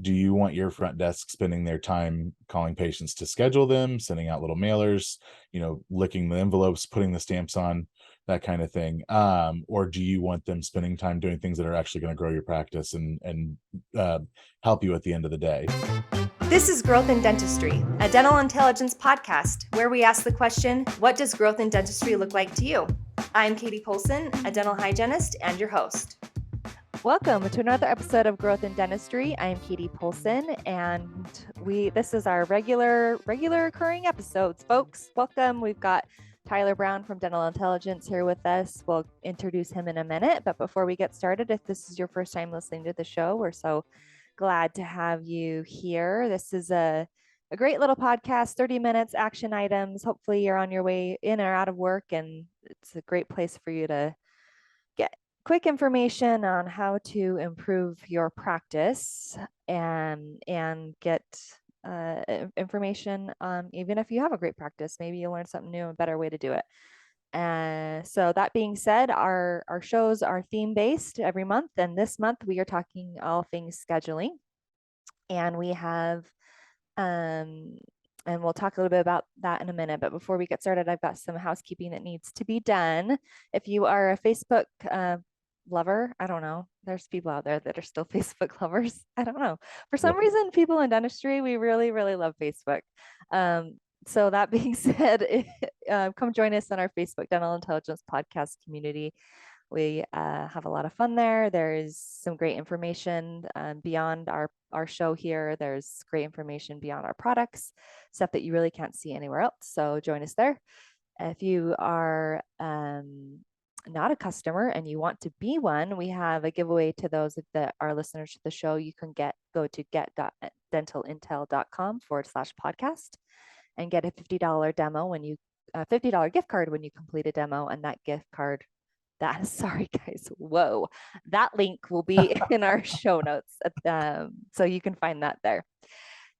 Do you want your front desk spending their time calling patients to schedule them, sending out little mailers, licking the envelopes, putting the stamps on, that kind of thing? Or do you want them spending time doing things that are actually going to grow your practice and uh, help you at the end of the day? This is Growth in Dentistry, a dental intelligence podcast where we ask the question, what does growth in dentistry look like to you? I'm Katie Polson, a dental hygienist and your host. Welcome to another episode of Growth in Dentistry. I'm Katie Polson, and this is our regular occurring episodes, folks. Welcome. We've got Tyler Brown from Dental Intelligence here with us. We'll introduce him in a minute, but before we get started, if this is your first time listening to the show, we're so glad to have you here. This is a great little podcast, 30 minutes, action items. Hopefully you're on your way in or out of work, and it's a great place for you to get quick information on how to improve your practice and get information even if you have a great practice, maybe you learn something new, a better way to do it. So that being said, our shows are theme based every month, and this month we are talking all things scheduling, and we have and we'll talk a little bit about that in a minute. But before we get started, I've got some housekeeping that needs to be done. If you are a Facebook lover, I don't know, there's people out there that are still Facebook lovers. I don't know. For some reason, people in dentistry, we really, really love Facebook. So that being said, come join us on our Facebook Dental Intelligence Podcast community. We have a lot of fun there. There's some great information beyond our show here. There's great information beyond our products, stuff that you really can't see anywhere else. So join us there. If you are not a customer and you want to be one, we have a giveaway to those that are listeners to the show. You can go to get.dentalintel.com/podcast and get a $50 demo $50 gift card when you complete a demo. And that gift card, sorry guys, whoa, that link will be in our show notes. So you can find that there.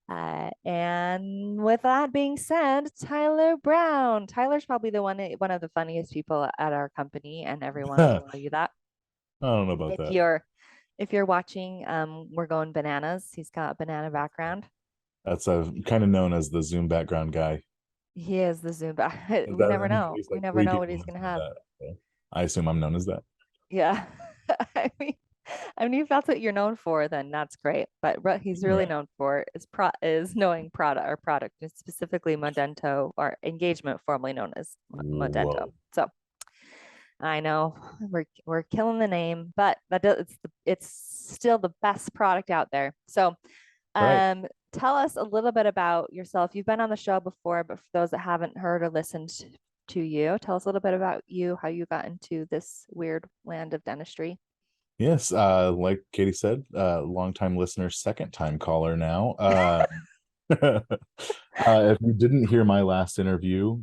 And with that being said, Tyler Brown. Tyler's probably one of the funniest people at our company, and everyone will tell you that. I don't know about that. If you're watching, we're going bananas. He's got a banana background. That's kind of known as the Zoom background guy. He is the Zoom back. We never know. We never know what he's gonna have. I assume I'm known as that. Yeah. I mean, if that's what you're known for, then that's great. But what he's really known for is knowing product, specifically Modento, or engagement, formerly known as Modento. Whoa. So I know we're killing the name, but it's still the best product out there. So tell us a little bit about yourself. You've been on the show before, but for those that haven't heard or listened to you, tell us a little bit about you, how you got into this weird land of dentistry. Yes, like Katie said, long-time listener, second-time caller now. If you didn't hear my last interview,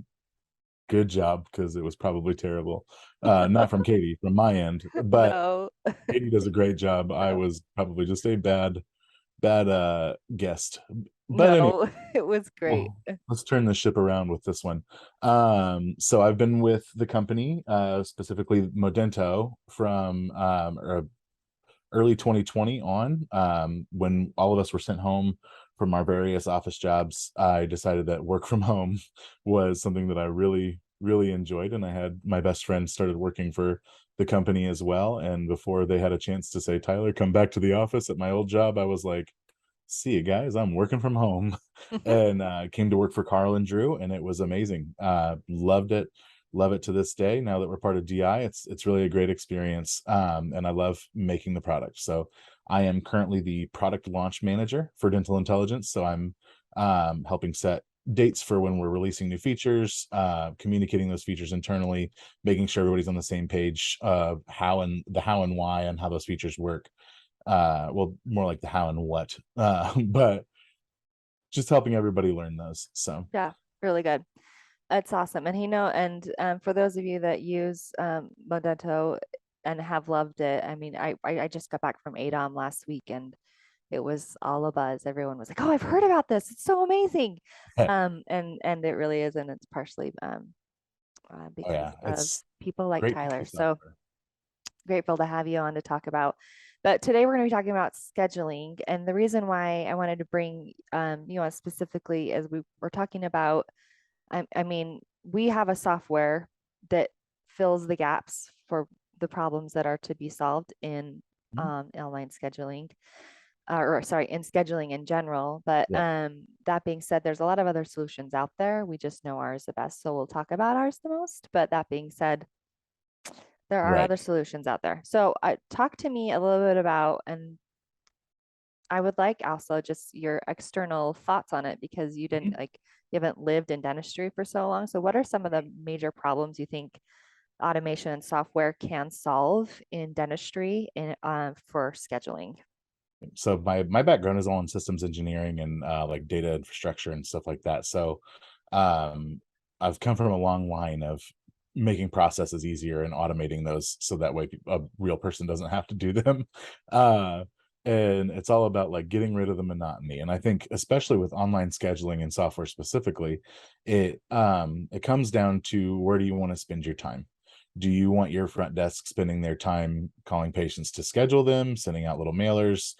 good job, because it was probably terrible. Not from Katie, from my end, but no. Katie does a great job. I was probably just a bad guest. But anyway, it was great. Let's turn the ship around with this one. So I've been with the company, specifically Modento, from early 2020 on. When all of us were sent home from our various office jobs, I decided that work from home was something that I really, really enjoyed. And I had my best friend started working for the company as well. And before they had a chance to say, Tyler, come back to the office at my old job, I was like, see you guys, I'm working from home. And came to work for Carl and Drew, and it was amazing. Loved it. Love it to this day. Now that we're part of DI, it's really a great experience. And I love making the product. So I am currently the product launch manager for Dental Intelligence. So I'm helping set dates for when we're releasing new features, communicating those features internally, making sure everybody's on the same page of how and why and how those features work. Well, more like the how and what, but just helping everybody learn those. So yeah, really good. That's awesome. And for those of you that use Modento and have loved it, I mean, I just got back from ADOM last week, and it was all a buzz. Everyone was like, "Oh, I've heard about this. It's so amazing." And it really is, and it's partially because of people like Tyler. So grateful to have you on to talk about But today we're going to be talking about scheduling. And the reason why I wanted to bring you on specifically is we're talking about, I mean, we have a software that fills the gaps for the problems that are to be solved in Mhm. online scheduling, or sorry, in scheduling in general. But Yeah. that being said, there's a lot of other solutions out there. We just know ours the best. So we'll talk about ours the most. But that being said, there are Right. other solutions out there. So talk to me a little bit about, and I would like also just your external thoughts on it because you didn't Mhm. like, you haven't lived in dentistry for so long. So what are some of the major problems you think automation and software can solve in dentistry in for scheduling? So my background is all in systems engineering and like data infrastructure and stuff like that. So um, I've come from a long line of making processes easier and automating those so that way a real person doesn't have to do them. Uh, and it's all about like getting rid of the monotony. And I think especially with online scheduling and software specifically, it comes down to where do you want to spend your time? Do you want your front desk spending their time calling patients to schedule them, sending out little mailers,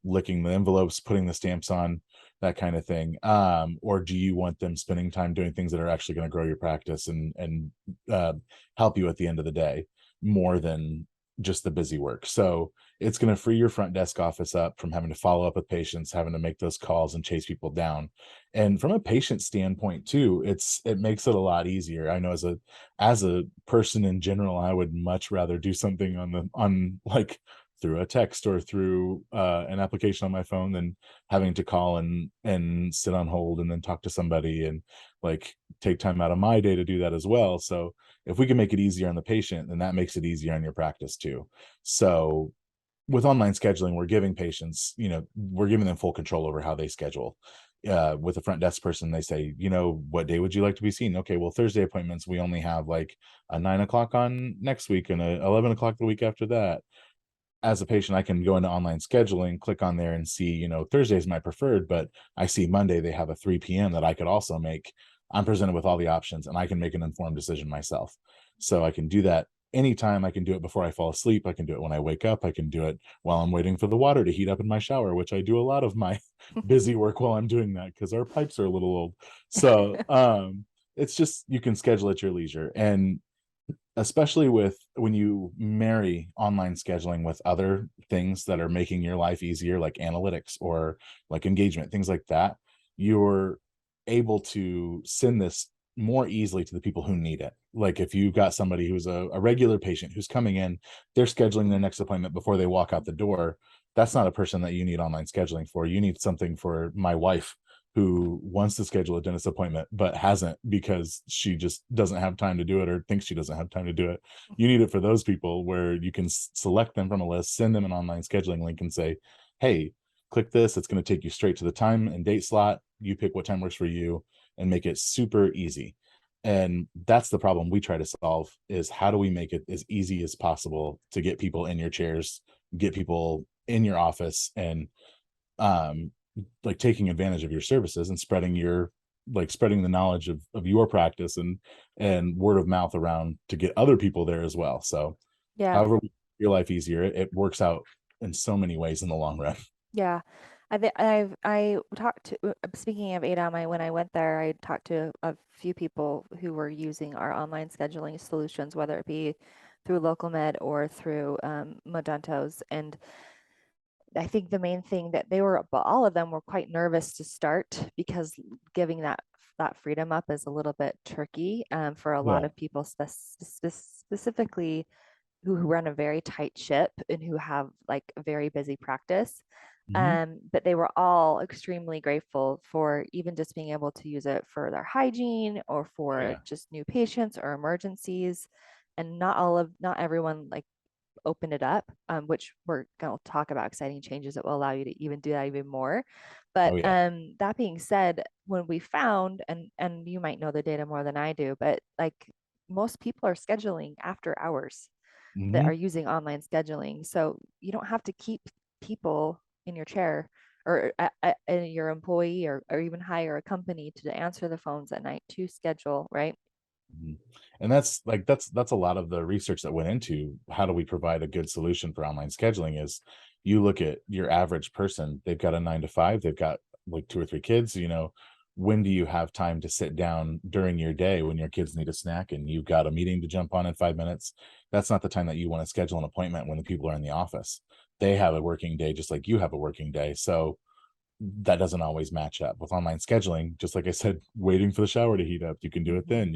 licking the envelopes, putting the stamps on, that kind of thing? Or do you want them spending time doing things that are actually going to grow your practice and uh, help you at the end of the day more than just the busy work? So it's going to free your front desk office up from having to follow up with patients, having to make those calls and chase people down. And from a patient standpoint too, it makes it a lot easier. I know as a person in general, I would much rather do something on like through a text or through an application on my phone than having to call and sit on hold and then talk to somebody and like take time out of my day to do that as well. So if we can make it easier on the patient, then that makes it easier on your practice too. So with online scheduling, we're giving them full control over how they schedule. With a front desk person, they say, what day would you like to be seen? Okay, well, Thursday appointments, we only have like a 9 o'clock on next week and a 11 o'clock the week after that. As a patient, I can go into online scheduling, click on there and see, Thursday is my preferred, but I see Monday they have a 3 p.m. that I could also make. I'm presented with all the options and I can make an informed decision myself. So I can do that anytime. I can do it before I fall asleep. I can do it when I wake up. I can do it while I'm waiting for the water to heat up in my shower, which I do a lot of my busy work while I'm doing that because our pipes are a little old. So it's just you can schedule at your leisure. And especially with when you marry online scheduling with other things that are making your life easier, like analytics or like engagement, things like that, you're able to send this more easily to the people who need it. Like if you've got somebody who's a regular patient who's coming in, they're scheduling their next appointment before they walk out the door. That's not a person that you need online scheduling for. You need something for my wife who wants to schedule a dentist appointment but hasn't because she just doesn't have time to do it or thinks she doesn't have time to do it. You need it for those people where you can select them from a list, send them an online scheduling link and say, hey, click this. It's going to take you straight to the time and date slot. You pick what time works for you and make it super easy. And that's the problem we try to solve is how do we make it as easy as possible to get people in your chairs, get people in your office and um like taking advantage of your services and spreading the knowledge of your practice and word of mouth around to get other people there as well. So Yeah. however we make your life easier, it works out in so many ways in the long run. Yeah. I talked to, speaking of ADAM, when I went there, I talked to a few people who were using our online scheduling solutions, whether it be through local med or through Modento's. And I think the main thing that but all of them were quite nervous to start because giving that freedom up is a little bit tricky for a lot Yeah. of people, specifically who run a very tight ship and who have like a very busy practice. Hmm. But they were all extremely grateful for even just being able to use it for their hygiene or Oh for yeah. just new patients or emergencies. And not everyone like opened it up, which we're going to talk about exciting changes that will allow you to even do that even more. But Oh yeah. that being said, when we found, and you might know the data more than I do, but like most people are scheduling after hours that Hmm. are using online scheduling. So you don't have to keep people in your chair or your employee or even hire a company to answer the phones at night to schedule, right? Mhm. And that's a lot of the research that went into how do we provide a good solution for online scheduling is you look at your average person, they've got a 9 to 5, they've got like 2 or 3 kids, when do you have time to sit down during your day when your kids need a snack and you've got a meeting to jump on in 5 minutes? That's not the time that you want to schedule an appointment when the people are in the office. They have a working day just like you have a working day. So that doesn't always match up with online scheduling. Just like I said, waiting for the shower to heat up, you can do it Hmm. then.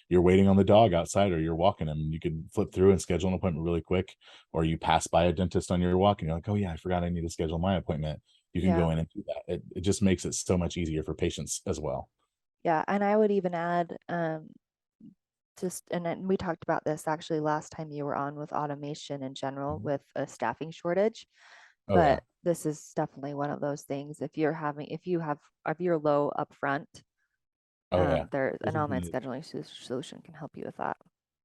You're waiting on the dog outside or you're walking him, and you can flip through and schedule an appointment really quick. Or you pass by a dentist on your walk and you're like, oh yeah, I forgot I need to schedule my appointment. You can go Yeah. in and do that. It just makes it so much easier for patients as well. Yeah. And I would even add, just, and then we talked about this actually last time you were on with automation in general Mhm. with a staffing shortage, Oh yeah. but this is definitely one of those things. If you're low upfront, Oh yeah. there This an is online the scheduling solution can help you with that.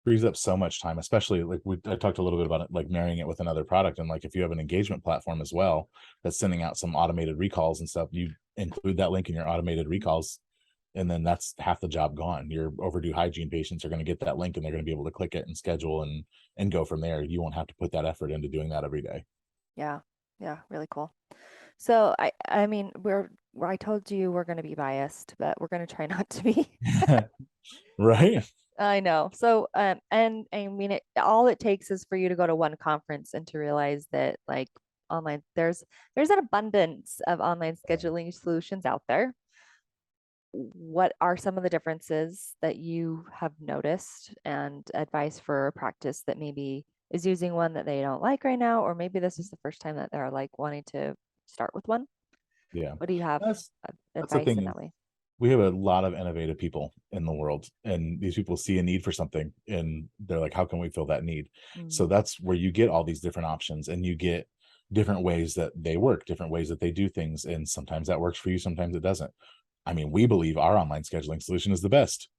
frees up so much time, especially like I talked a little bit about it, like marrying it with another product. And like if you have an engagement platform as well that's sending out some automated recalls and stuff, you include that link in your automated recalls, and then that's half the job gone. Your overdue hygiene patients are going to get that link and they're going to be able to click it and schedule and go from there. You won't have to put that effort into doing that every day. Yeah. Yeah, really cool. So I mean, I told you we're going to be biased, but we're going to try not to be. Right? I know. So, and I mean, all it takes is for you to go to one conference and to realize that like online, there's an abundance of online scheduling solutions out there. What are some of the differences that you have noticed and advice for a practice that maybe is using one that they don't like right now, or maybe this is the first time that they're like wanting to start with one? Yeah. What do you have That's that's the advice thing in is that way? we have a lot of innovative people in the world, and these people see a need for something and they're like, how can we fill that need? So Mm-hmm. that's where you get all these different options and you get different ways that they work, different ways that they do things. And sometimes that works for you, sometimes it doesn't. I mean, we believe our online scheduling solution is the best.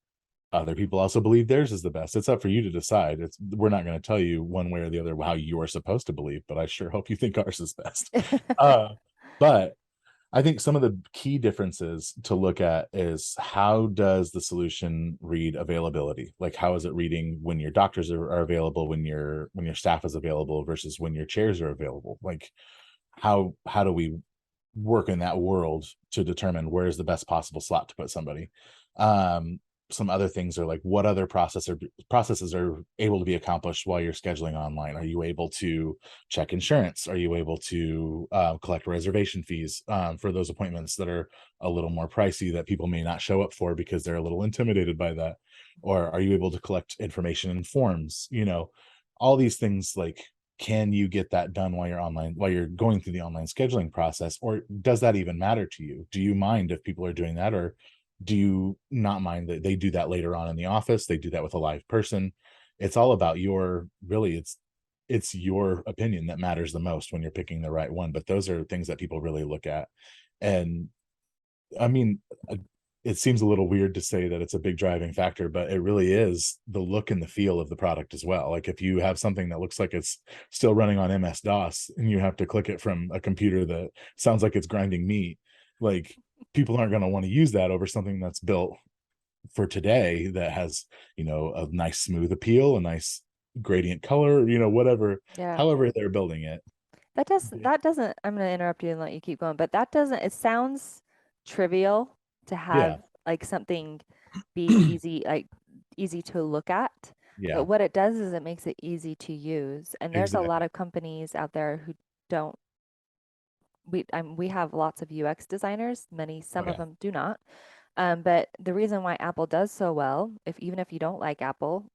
Other people also believe theirs is the best. It's up for you to decide. We're not going to tell you one way or the other how you are supposed to believe, but I sure hope you think ours is best. Uh, but I think some of the key differences to look at is how does the solution read availability? Like how is it reading when your doctors are available, when your staff is available versus when your chairs are available? Like how do we work in that world to determine where is the best possible slot to put somebody? Um, some other things are like what other processes are able to be accomplished while you're scheduling online. Are you able to check insurance? Are you able to collect reservation fees for those appointments that are a little more pricey that people may not show up for because they're a little intimidated by that? Or are you able to collect information in forms? All these things, like, can you get that done while you're going through the online scheduling process, or does that even matter to you? Do you mind if people are doing that, or do you not mind that they do that later on in the office, they do that with a live person? It's all about your really it's your opinion that matters the most when you're picking the right one, but those are things that people really look at. And I mean, it seems a little weird to say that it's a big driving factor, but it really is the look and the feel of the product as well. Like if you have something that looks like it's still running on MS-DOS and you have to click it from a computer that sounds like it's grinding meat, like people aren't going to want to use that over something that's built for today that has, a nice smooth appeal, a nice gradient color, whatever, Yeah. however they're building it. That doesn't, I'm going to interrupt you and let you keep going, but that doesn't, it sounds trivial to Yeah. have like something be easy, like easy to look at. But Yeah, what it does is it makes it easy to use. And there's a lot exactly. of companies out there who don't, we have lots of UX designers, Oh some of yeah. them do not. But the reason why Apple does so well, if even if you don't like Apple,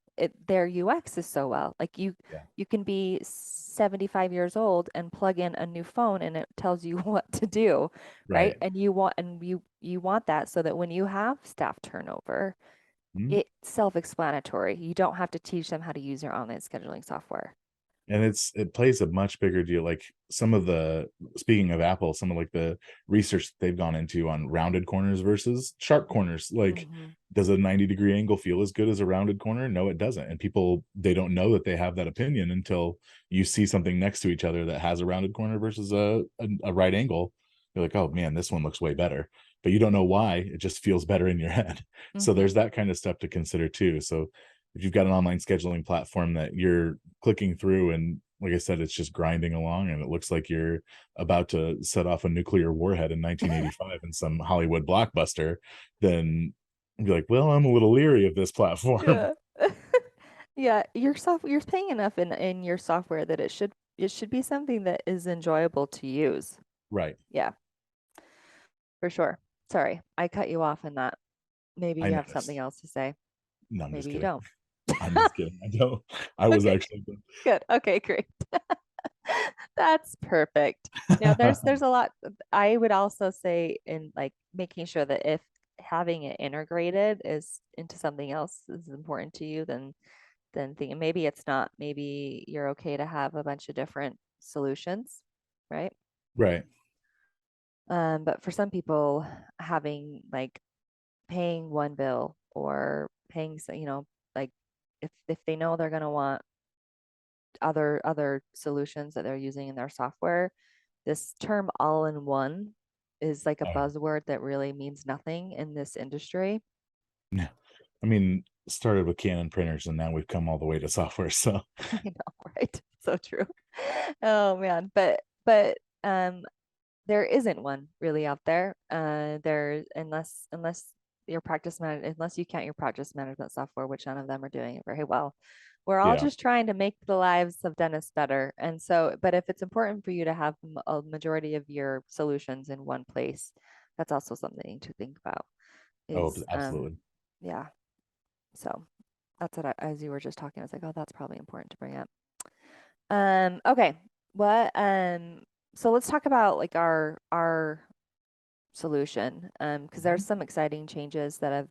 their UX is so well. Like Yeah. you can be 75 years old and plug in a new phone and it tells you what to do, right? Right. And you want that so that when you have staff turnover, Mhm. it's self-explanatory. You don't have to teach them how to use your online scheduling software. And it plays a much bigger deal. Like some of the speaking of Apple, some of like the research that they've gone into on rounded corners versus sharp corners. Like, Hmm. does a 90-degree angle feel as good as a rounded corner? No, it doesn't. And people, they don't know that they have that opinion until you see something next to each other that has a rounded corner versus a right angle. You're like, oh man, this one looks way better. but you don't know why. It just feels better in your head. So Mm-hmm. there's that kind of stuff to consider too. So if you've got an online scheduling platform that you're clicking through, and like I said, it's just grinding along and it looks like you're about to set off a nuclear warhead in 1985 in some Hollywood blockbuster, then be like, well, I'm a little leery of this platform. Yeah. Yeah, you're paying enough in your software that it should be something that is enjoyable to use. Right. Yeah, for sure. Sorry, I cut you off in that. Maybe I you have something noticed. else to say. No, I'm just Maybe you kidding. don't. I'm just kidding. I don't. I was Okay, actually. good. Okay, great. That's perfect. Now there's a lot. I would also say in like making sure that if having it integrated is into something else is important to you, then thinking maybe it's not. Maybe you're okay to have a bunch of different solutions, right? Right. But for some people, having like paying one bill or paying, like if they know they're gonna want other solutions that they're using in their software, this term all in one is like a Oh, buzzword that really means nothing in this industry. yeah. I mean, started with Canon printers and now we've come all the way to software. So I know, right? So true. Oh man, but there isn't one really out there. There unless unless you count your practice management software, which none of them are doing it very well. We're all yeah. just trying to make the lives of dentists better. And so, but if it's important for you to have a majority of your solutions in one place, that's also something to think about. Oh, Is absolutely. yeah. So that's what as you were just talking, I was like, oh, that's probably important to bring up. Okay. What so let's talk about like our solution. Because there's Mhm. some exciting changes that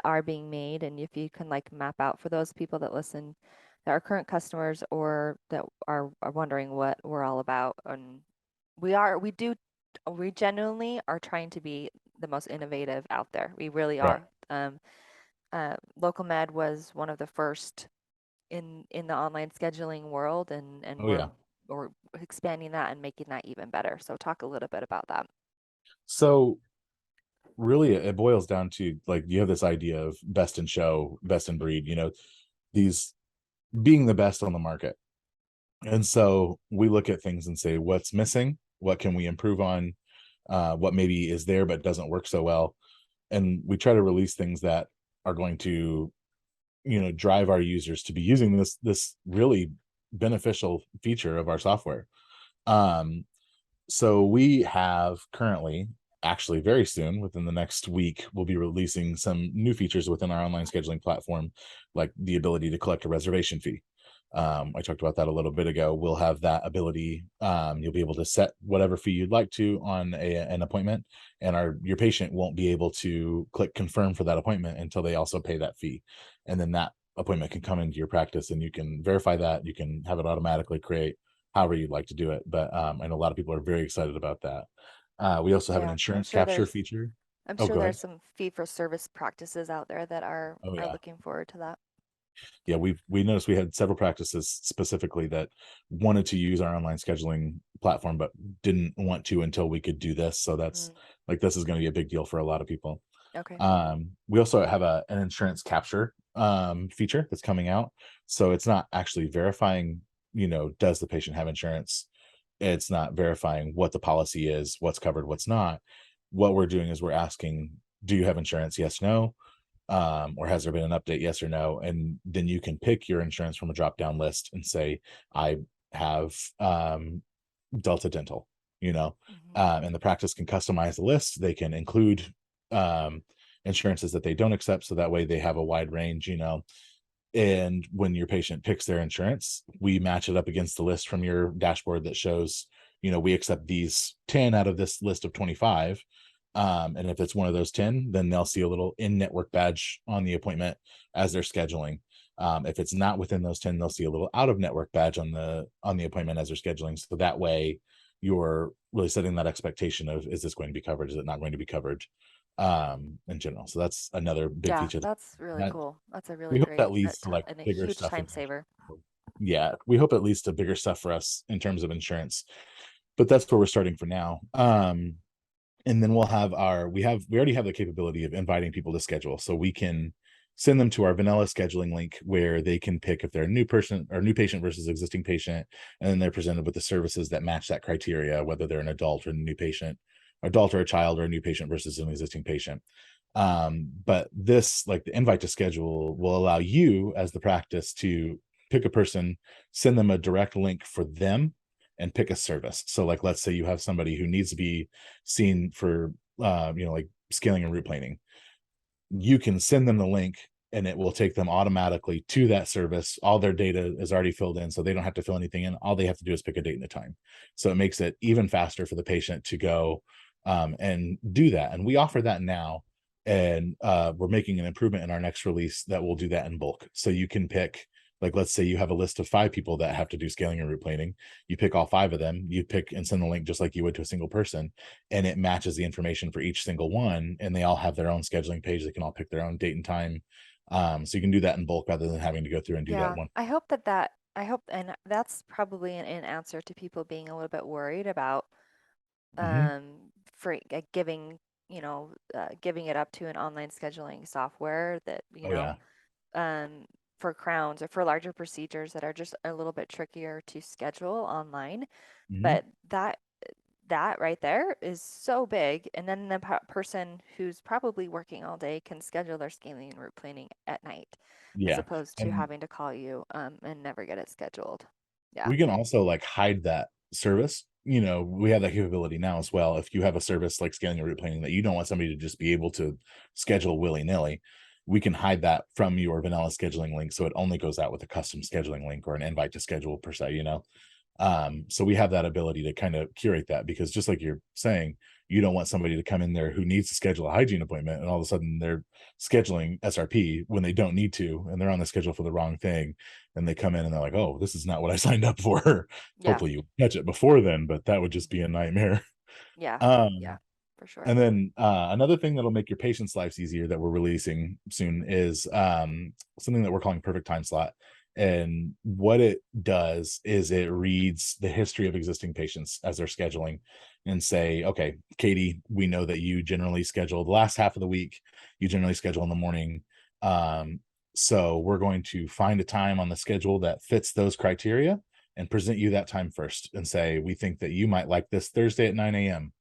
are being made. And if you can like map out for those people that listen that are current customers or that are wondering what we're all about. And we genuinely are trying to be the most innovative out there. We really Right. are. Local Med was one of the first in the online scheduling world, and Oh, yeah. we're expanding that and making that even better. So talk a little bit about that. So really it boils down to like you have this idea of best in show, best in breed, these being the best on the market. And so we look at things and say, what's missing? What can we improve on? What maybe is there but doesn't work so well? And we try to release things that are going to, drive our users to be using this really beneficial feature of our software. Um, so we have currently, actually very soon, within the next week, we'll be releasing some new features within our online scheduling platform, like the ability to collect a reservation fee. I talked about that a little bit ago. We'll have that ability. You'll be able to set whatever fee you'd like to on an appointment, and your patient won't be able to click confirm for that appointment until they also pay that fee, and then that appointment can come into your practice, and you can verify that. You can have it automatically create however you'd like to do it. But I know a lot of people are very excited about that. We also have an Yeah, insurance capture feature. I'm Oh, sure go ahead. there's some fee for service practices out there that Oh, are yeah. looking forward to that. Yeah, we noticed we had several practices specifically that wanted to use our online scheduling platform, but didn't want to until we could do this. So that's Mm, like this is going to be a big deal for a lot of people. okay. We also have an insurance capture feature that's coming out. So it's not actually verifying, does the patient have insurance? It's not verifying what the policy is, what's covered, what's not. What we're doing is we're asking, do you have insurance? Yes, no. Or has there been an update? Yes or no. And then you can pick your insurance from a drop down list and say, I have Delta Dental, you know, Hmm. and the practice can customize the list. They can include um, insurances that they don't accept. So that way they have a wide range, and when your patient picks their insurance, we match it up against the list from your dashboard that shows, we accept these 10 out of this list of 25. And if it's one of those 10, then they'll see a little in-network badge on the appointment as they're scheduling. If it's not within those 10, they'll see a little out-of-network badge on the appointment as they're scheduling. So that way you're really setting that expectation of, is this going to be covered? Is it not going to be covered? In general. So that's another big Yeah, feature that's really that cool. That's a we really hope that great leads to like and a bigger huge stuff in time terms saver. of, yeah, we hope it leads to bigger stuff for us in terms of insurance, but that's where we're starting for now. And then we already have the capability of inviting people to schedule, so we can send them to our vanilla scheduling link where they can pick if they're a new person or new patient versus existing patient, and then they're presented with the services that match that criteria, whether they're an adult or a new patient, adult or a child, or a new patient versus an existing patient. But this, like the invite to schedule, will allow you as the practice to pick a person, send them a direct link for them, and pick a service. So like let's say you have somebody who needs to be seen for like scaling and root planing. You can send them the link and it will take them automatically to that service. All their data is already filled in, so they don't have to fill anything in. All they have to do is pick a date and a time. So it makes it even faster for the patient to go and do that. And we offer that now. And we're making an improvement in our next release that will do that in bulk. So you can pick, like, let's say you have a list of 5 people that have to do scaling and root planing. You pick all 5 of them, you pick and send the link just like you would to a single person, and it matches the information for each single one, and they all have their own scheduling page. They can all pick their own date and time. So you can do that in bulk rather than having to go through and do that Yeah, one. I hope, and that's probably an answer to people being a little bit worried about Hmm. for giving, giving it up to an online scheduling software that, Oh yeah. um, for crowns or for larger procedures that are just a little bit trickier to schedule online. Hmm. But that right there is so big. And then the person who's probably working all day can schedule their scaling and route planning at night, as Yeah. opposed to And having to call you and never get it scheduled. Yeah. we can also like hide that service. We have that capability now as well. If you have a service like scaling or route planning that you don't want somebody to just be able to schedule willy-nilly, we can hide that from your vanilla scheduling link, so it only goes out with a custom scheduling link or an invite to schedule per se. So we have that ability to kind of curate that, because just like you're saying, you don't want somebody to come in there who needs to schedule a hygiene appointment and all of a sudden they're scheduling SRP when they don't need to, and they're on the schedule for the wrong thing, and they come in and they're like, oh, this is not what I signed up for. Yeah. Hopefully you catch it before then, but that would just be a nightmare. Yeah. Yeah. um For sure. and then another thing that'll make your patients' lives easier that we're releasing soon is something that we're calling perfect time slot. And what it does is it reads the history of existing patients as they're scheduling and say, okay, Katie, we know that you generally schedule the last half of the week. You generally schedule in the morning. Um, so we're going to find a time on the schedule that fits those criteria and present you that time first and say, we think that you might like this Thursday at 9 a.m.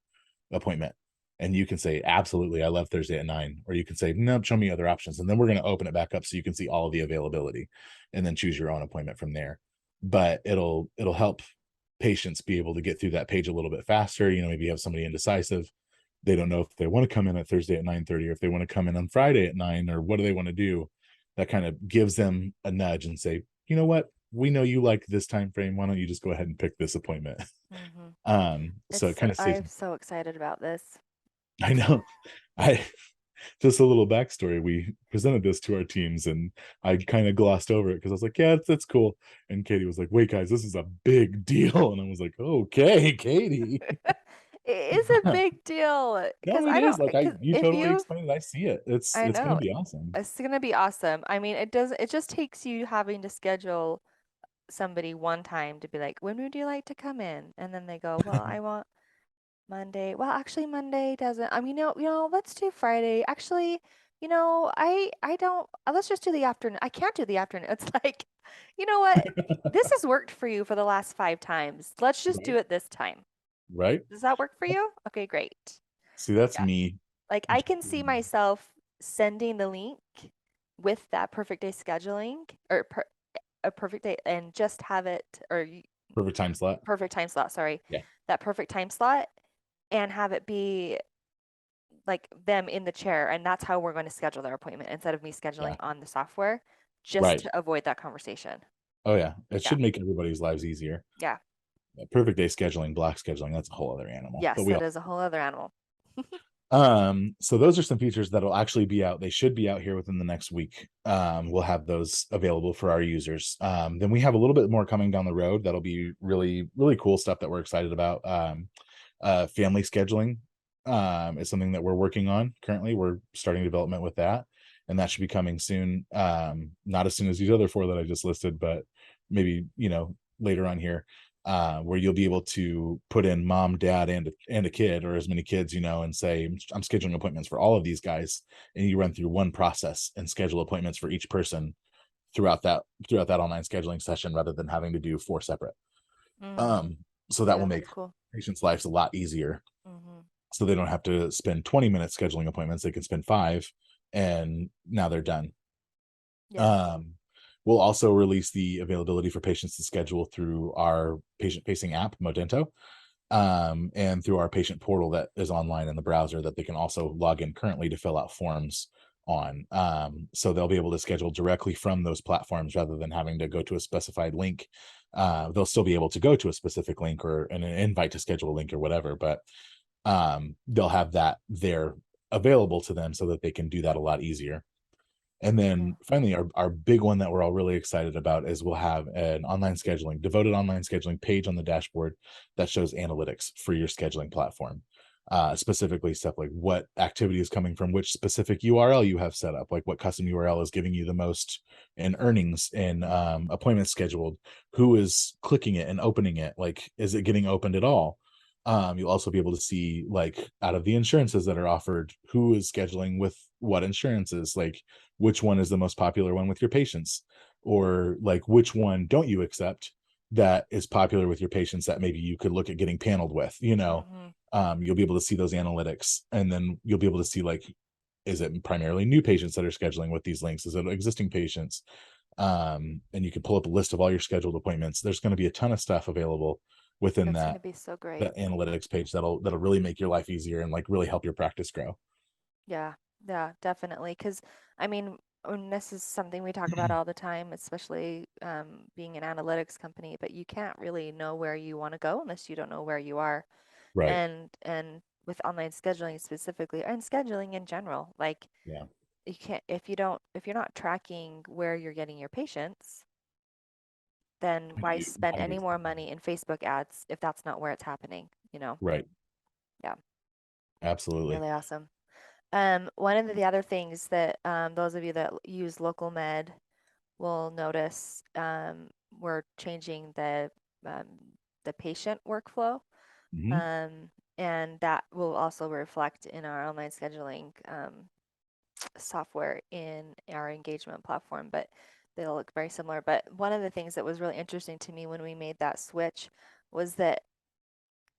appointment. And you can say, absolutely, I love Thursday at 9. Or you can say, no, show me other options. And then we're going to open it back up so you can see all of the availability and then choose your own appointment from there. But it'll help patients be able to get through that page a little bit faster. Maybe you have somebody indecisive. They don't know if they want to come in at Thursday at 9:30, or if they want to come in on Friday at 9, or what do they want to do. That kind of gives them a nudge and say, you know what? We know you like this time frame. Why don't you just go ahead and pick this appointment? Hmm. So it kind of saves. I'm so excited about this. I know. I Just a little backstory. We presented this to our teams, and I kind of glossed over it because I was like, "Yeah, it's cool." And Katie was like, "Wait, guys, this is a big deal." And I was like, "Okay, Katie." It is a big deal because No, it is. Like because you if totally you, explained it. I see it. It's I it's gonna know, be awesome. it's gonna be awesome. I mean, it just takes you having to schedule somebody one time to be like, when would you like to come in? And then they go, well, I want Monday. Well, actually, Monday doesn't. I mean, let's do Friday. Actually, I don't. Let's just do the afternoon. I can't do the afternoon. It's like, you know what? This has worked for you for the last 5 times. Let's just do Right. it this time. Right. Does that work for you? Okay, great. See, that's Yeah. me. Like I can see myself sending the link with that perfect day scheduling or a perfect day and just have it or Perfect time slot. perfect time slot, sorry. Yeah. That perfect time slot and have it be like them in the chair and that's how we're going to schedule their appointment instead of me scheduling Yeah. on the software just Right. to avoid that conversation. Oh yeah. It Yeah. should make everybody's lives easier. Yeah. Yeah, perfect day scheduling, block scheduling, that's a whole other animal. But Yes, we that all is a whole other animal. so those are some features that'll actually be out. They should be out here within the next week. We'll have those available for our users. Then we have a little bit more coming down the road that'll be really, really cool stuff that we're excited about. Family scheduling is something that we're working on currently. We're starting development with that, and that should be coming soon. Not as soon as these other 4 that I just listed, but maybe later on here. where you'll be able to put in mom, dad, and a kid, or as many kids, and say, I'm scheduling appointments for all of these guys, and you run through one process and schedule appointments for each person throughout that online scheduling session, rather than having to do four separate. Mm, Um, so that yeah, will make that's cool. patients' lives a lot easier. Hmm. So they don't have to spend 20 minutes scheduling appointments. They can spend 5, and now they're done. Yeah. Um, we'll also release the availability for patients to schedule through our patient-facing app, Modento, and through our patient portal that is online in the browser that they can also log in currently to fill out forms on. So they'll be able to schedule directly from those platforms rather than having to go to a specified link. They'll still be able to go to a specific link or an invite to schedule a link or whatever, but they'll have that there available to them so that they can do that a lot easier. And Yeah. then finally, our big one that we're all really excited about is we'll have an devoted online scheduling page on the dashboard that shows analytics for your scheduling platform. Specifically stuff like what activity is coming from which specific URL you have set up, like what custom URL is giving you the most in earnings and appointments scheduled, who is clicking it and opening it, like is it getting opened at all? You'll also be able to see, like, out of the insurances that are offered, who is scheduling with what insurances, like which one is the most popular one with your patients, or like which one don't you accept that is popular with your patients that maybe you could look at getting paneled with. Hmm. You'll be able to see those analytics, and then you'll be able to see, like, is it primarily new patients that are scheduling with these links, is it existing patients? And you can pull up a list of all your scheduled appointments. There's going to be a ton of stuff available within It's going to that be so great. that analytics page that'll really make your life easier and like really help your practice grow. Yeah, yeah, definitely. Because, I mean, and this is something we talk about all the time, especially being an analytics company, but you can't really know where you want to go unless you don't know where you are. Right. And with online scheduling specifically, and scheduling in general, like Yeah. you can't, if you're not tracking where you're getting your patients, then why How spend do you any more expect that? money in Facebook ads if that's not where it's happening, you know? Right. Yeah, Absolutely. really awesome. One of the other things that those of you that use local med will notice, we're changing um, the patient workflow, Hmm. um, and that will also reflect in our online scheduling software in our engagement platform, but they'll look very similar. But one of the things that was really interesting to me when we made that switch was that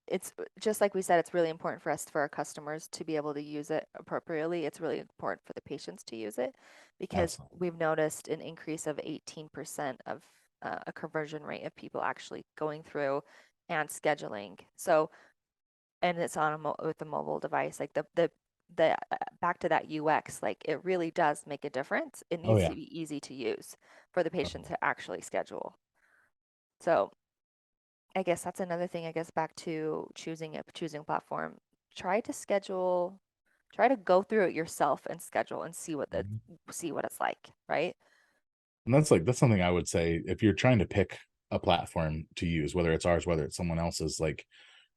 it's just like we said, it's really important for us, for our customers to be able to use it appropriately. It's really important for the patients to use it because Absolutely. we've noticed an increase of 18% of a conversion rate of people actually going through and scheduling. So, and it's on with a mobile device, like the back to that UX, like it really does make a difference. It Oh needs yeah. to be easy to use for the Oh, patient yeah. to actually schedule. So I guess that's another thing, I guess back to choosing a platform. Try to schedule, try to go through it yourself and schedule and Mhm. see what it's like, right? And that's something I would say if you're trying to pick a platform to use, whether it's ours, whether it's someone else's, like,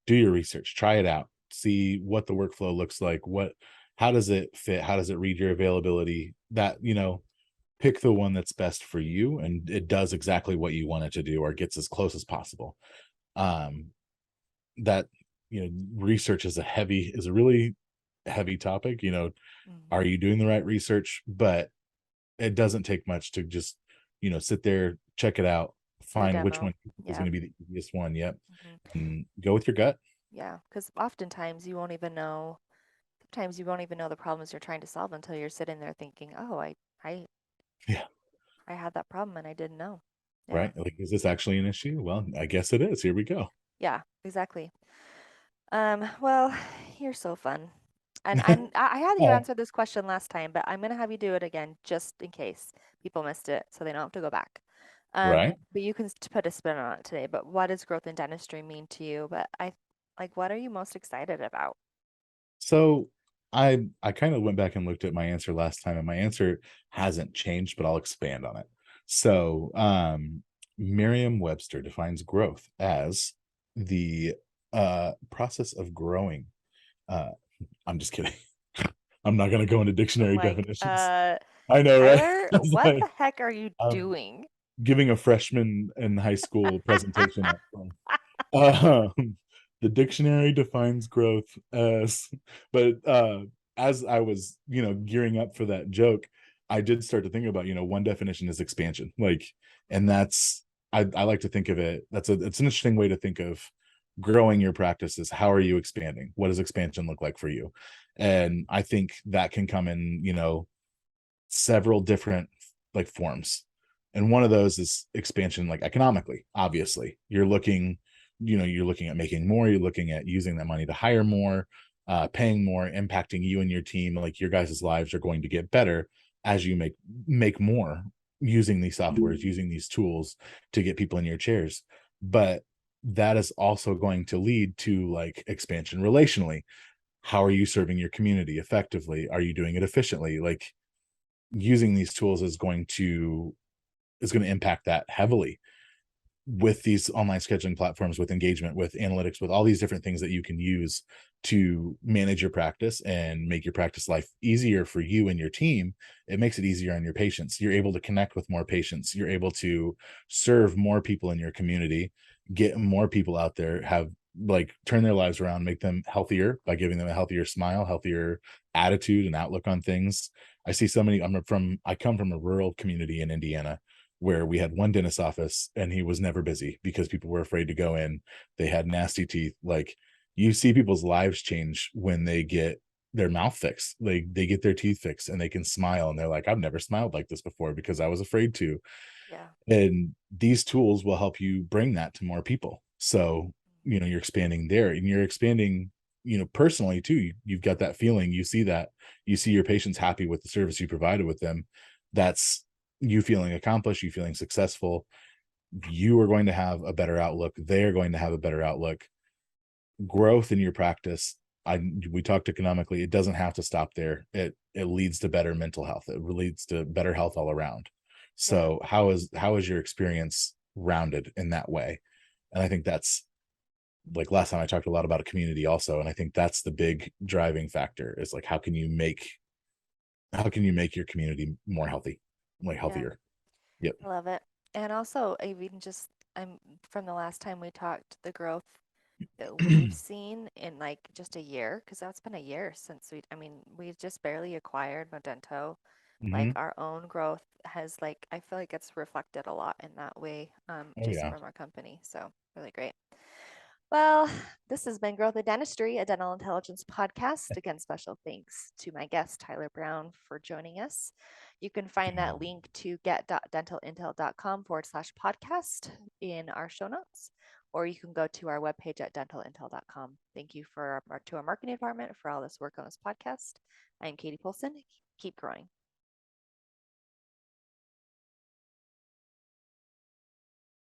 do your research, try it out, see what the workflow looks like, how does it fit, how does it read your availability, that, pick the one that's best for you and it does exactly what you want it to do or gets as close as possible. Um, that, research is a really heavy topic. Are Hmm. you doing the right research? But it doesn't take much to just, sit there, check it out, Get a find which demo. one is Yeah. going to be the easiest one. Yep. Hmm. And go with your gut. Yeah. Because oftentimes you won't even know, sometimes you won't even know the problems you're trying to solve until you're sitting there thinking, oh, I, Yeah. I had that problem and I didn't know. Yeah. Right. Like, is this actually an issue? Well, I guess it is. Here we go. Yeah, exactly. Well, you're so fun. And I had you Oh, answer this question last time, but I'm gonna have you do it again just in case people missed it, so they don't have to go back. right. But you can put a spin on it today. But what does growth in dentistry mean to you? But like, what are you most excited about? So I kind of went back and looked at my answer last time, and my answer hasn't changed, but I'll expand on it. So Merriam-Webster defines growth as the process of growing. Uh I'm just kidding. I'm not gonna go into I'm dictionary like, definitions. I know, right? Tyler, It's what the like, heck are you um, doing? giving a freshman in high school presentation at the dictionary defines growth as, but as I was, gearing up for that joke, I did start to think about, one definition is expansion. Like, and that's I like to think of it. It's an interesting way to think of growing your practices. How are you expanding? What does expansion look like for you? And I think that can come in, several different like forms. And one of those is expansion, like economically. Obviously, you're looking at making more, you're looking at using that money to hire more, paying more, impacting you and your team. Like your guys' lives are going to get better as you make more using these softwares, using these tools to get people in your chairs. But that is also going to lead to like expansion relationally. How are you serving your community effectively? Are you doing it efficiently? Like using these tools is going to impact that heavily with these online scheduling platforms, with engagement, with analytics, with all these different things that you can use to manage your practice and make your practice life easier for you and your team. It makes it easier on your patients. You're able to connect with more patients. You're able to serve more people in your community, get more people out there, have like turn their lives around, make them healthier by giving them a healthier smile, healthier attitude and outlook on things. I see so many. I come from a rural community in Indiana where we had one dentist office and he was never busy because people were afraid to go in. They had nasty teeth. Like you see people's lives change when they get their mouth fixed. They get their teeth fixed and they can smile and they're like, I've never smiled like this before because I was afraid to. Yeah. And these tools will help you bring that to more people. So, you're expanding there and you're expanding, personally too. You've got that feeling, you see your patients happy with the service you provided with them. That's you feeling accomplished, you feeling successful. You are going to have a better outlook. They're going to have a better outlook. Growth in your practice. We talked economically. It doesn't have to stop there. It leads to better mental health. It leads to better health all around. Yeah. So how is your experience rounded in that way? And I think that's like last time I talked a lot about a community also. And I think that's the big driving factor is like how can you make your community more healthy, like Yeah. healthier? Yep. I love it. And also, even just I'm from the last time we talked, the growth that we've seen in like just a year, because that's been a year since I mean, we just barely acquired Modento. Like Hmm. our own growth has like, I feel like it's reflected a lot in that way, Oh just yeah. from our company. So really great. Well, this has been Growth in Dentistry, a dental intelligence podcast. Again, special thanks to my guest, Tyler Brown, for joining us. You can find that link to get.dentalintel.com/podcast in our show notes, or you can go to our webpage at dentalintel.com. Thank you to our marketing department for all this work on this podcast. I'm Katie Polson. Keep growing.